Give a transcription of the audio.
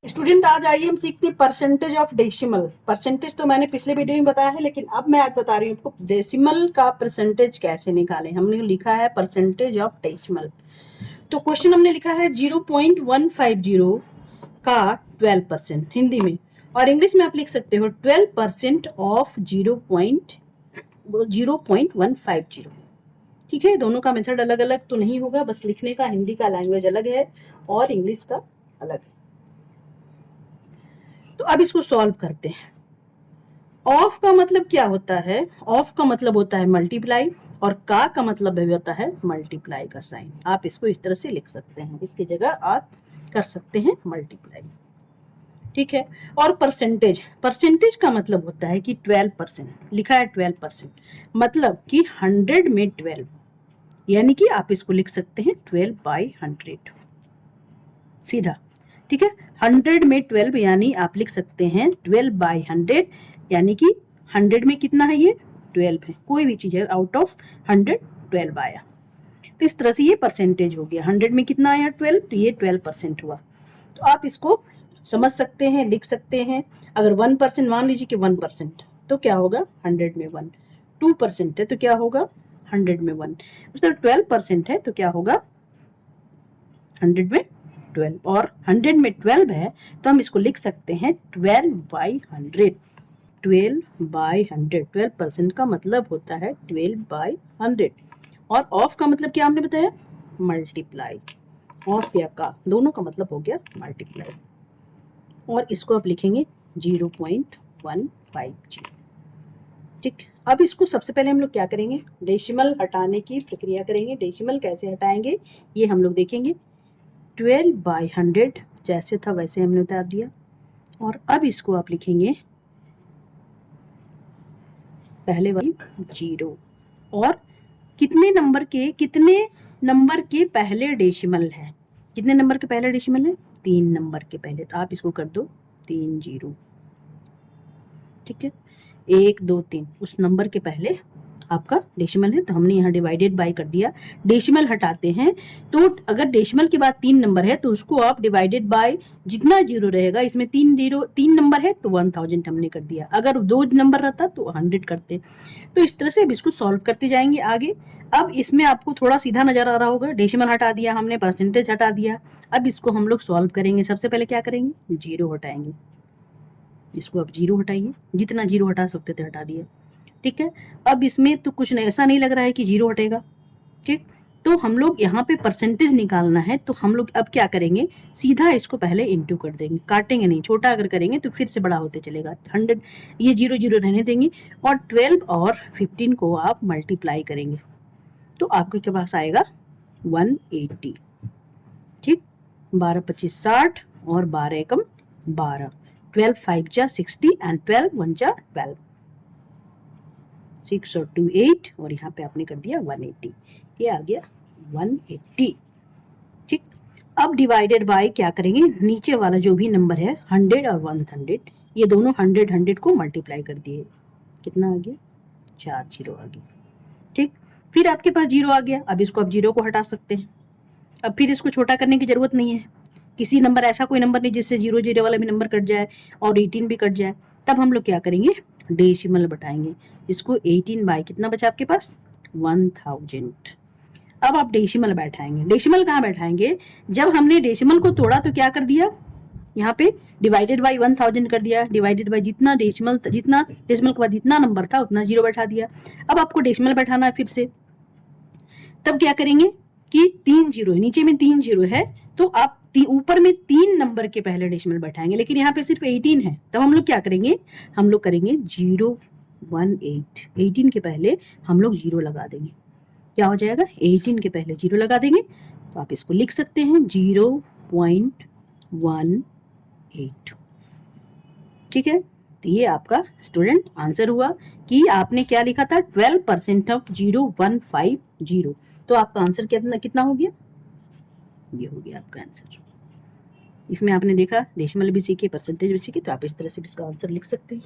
Student आज आइए हम सीखते हैं परसेंटेज ऑफ डेसिमल। परसेंटेज तो मैंने पिछले वीडियो में बताया है, लेकिन अब मैं आज बता रही हूँ आपको डेसिमल का परसेंटेज कैसे निकालें। हमने लिखा है परसेंटेज ऑफ डेसिमल। तो क्वेश्चन हमने लिखा है 0.150 का 12% हिंदी में, और इंग्लिश में आप लिख सकते हो 12% ऑफ 0.150। ठीक है, दोनों का मेथड अलग अलग तो नहीं होगा, बस लिखने का हिंदी का लैंग्वेज अलग है और इंग्लिश का अलग है। तो अब इसको सॉल्व करते हैं। ऑफ का मतलब क्या होता है? ऑफ का मतलब होता है मल्टीप्लाई, और का मतलब होता है मल्टीप्लाई का साइन। आप इसको इस तरह से लिख सकते हैं, इसकी जगह आप कर सकते हैं मल्टीप्लाई। ठीक है। और परसेंटेज, परसेंटेज का मतलब होता है कि 12%, लिखा है 12%, मतलब कि 100 में 12, यानी कि आप इसको लिख सकते हैं 12/100 सीधा। ठीक है, 100 में 12 यानी आप लिख सकते हैं 12/100, यानी कि 100 में कितना है? ये 12 है। कोई भी चीज है आउट ऑफ 100 12 आया, तो इस तरह से ये परसेंटेज हो गया। 100 में कितना आया? 12, तो ये 12% हुआ। तो आप इसको समझ सकते हैं, लिख सकते हैं। अगर 1% मान लीजिए कि 1%, तो क्या होगा? 100 में 1। 2% है तो क्या होगा? 100 में 1। उस तरह 12% है तो क्या होगा? 100 में 12। और 100 में 12 है तो हम इसको लिख सकते हैं 12/100। 12/100, 12% का मतलब होता है 12/100। और ऑफ का मतलब क्या हमने बताया? मल्टीप्लाई। ऑफ या का, दोनों का मतलब हो गया मल्टीप्लाई। और इसको आप लिखेंगे 0.150। ठीक, अब इसको सबसे पहले हम लोग क्या करेंगे? डेसिमल हटाने की प्रक्रिया करेंगे। डेसिमल कैसे हटाएंगे ये हम लोग देखेंगे। 12/100 जैसे था वैसे हमने उतार दिया, और अब इसको आप लिखेंगे पहले वाली 0। और कितने नंबर के पहले डेसिमल है? कितने नंबर के पहले डेसिमल है? 3 नंबर के पहले, तो आप इसको कर दो 3 0। ठीक है, 1 2 3 उस नंबर के पहले आपका डेसिमल है, तो हमने यहाँ डिवाइडेड बाय कर दिया। डेसिमल हटाते हैं तो अगर डेसिमल के बाद 3 नंबर है तो उसको आप डिवाइडेड बाय, जितना जीरो रहेगा, इसमें 3 नंबर है तो 1000 हमने कर दिया। अगर 2 नंबर रहता तो 100 करते। तो इस तरह से अब इसको सॉल्व करते जाएंगे आगे। अब इसमें आपको थोड़ा सीधा नजर आ रहा होगा, डेसिमल हटा दिया हमने, परसेंटेज हटा दिया। अब इसको हम लोग सॉल्व करेंगे। सबसे पहले क्या करेंगे? 0 हटाएंगे। इसको आप 0 हटाइए, जितना 0 हटा सकते थे हटा दिया। ठीक है, अब इसमें तो कुछ नहीं, ऐसा नहीं लग रहा है कि 0 हटेगा। ठीक, तो हम लोग यहाँ पे परसेंटेज निकालना है, तो हम लोग अब क्या करेंगे? सीधा इसको पहले इंटू कर देंगे, काटेंगे नहीं। छोटा अगर करेंगे तो फिर से बड़ा होते चलेगा। 100, ये 0 0 रहने देंगे, और 12 और 15 को आप मल्टीप्लाई करेंगे तो आपके पास आएगा 180। ठीक, 12 25 60 और 12 एकम 12। 12 5 जा 60 एंड 12 1 जा 12। 6 और 2 8, और यहाँ पे आपने कर दिया 180। ये आ गया 180। ठीक, अब डिवाइडेड बाय क्या करेंगे? नीचे वाला जो भी नंबर है 100 और 100, ये दोनों 100 100 को मल्टीप्लाई कर दिए। कितना आ गया? 4 0 आ गया। ठीक, फिर आपके पास 0 आ गया। अब इसको आप 0 को हटा सकते हैं। अब फिर इसको छोटा करने की जरूरत नहीं है। किसी नंबर, ऐसा कोई नंबर नहीं जिससे 0 0 वाला भी नंबर कट जाए और 18 भी कट जाए। तब हम लोग क्या करेंगे? डेसिमल बैठाएंगे। इसको 18 बाय कितना बचा आपके पास? 1000। अब आप डेसिमल बैठाएंगे। डेसिमल कहाँ बैठाएंगे? जब हमने डेसिमल को तोड़ा तो क्या कर दिया? यहाँ पे डिवाइडेड बाय 1000 कर दिया। डिवाइडेड बाय जितना डेसिमल के बाद जितना नंबर था उतना 0 बैठा दिया। अब आपको डेसिमल बैठाना है फिर से। तब क्या करेंगे कि 3 0 है, नीचे में 3 0 है, तो आप ऊपर में 3 नंबर के पहले डेसिमल बैठाएंगे, लेकिन यहाँ पे सिर्फ 18 है। तब हम लोग क्या करेंगे? हम लोग करेंगे 018। 18 के पहले हम लोग 0 लगा देंगे। क्या हो जाएगा? 18 के पहले 0 लगा देंगे, तो आप इसको लिख सकते हैं 0.18। ठीक है, तो ये आपका स्टूडेंट आंसर हुआ कि आपने क्या लिखा था? 12% ऑफ 0150। तो आपका आंसर कितना हो गया? ये हो गया आपका आंसर। इसमें आपने देखा डेसिमल भी सीखे, परसेंटेज भी सीखे, तो आप इस तरह से भी इसका आंसर लिख सकते हैं।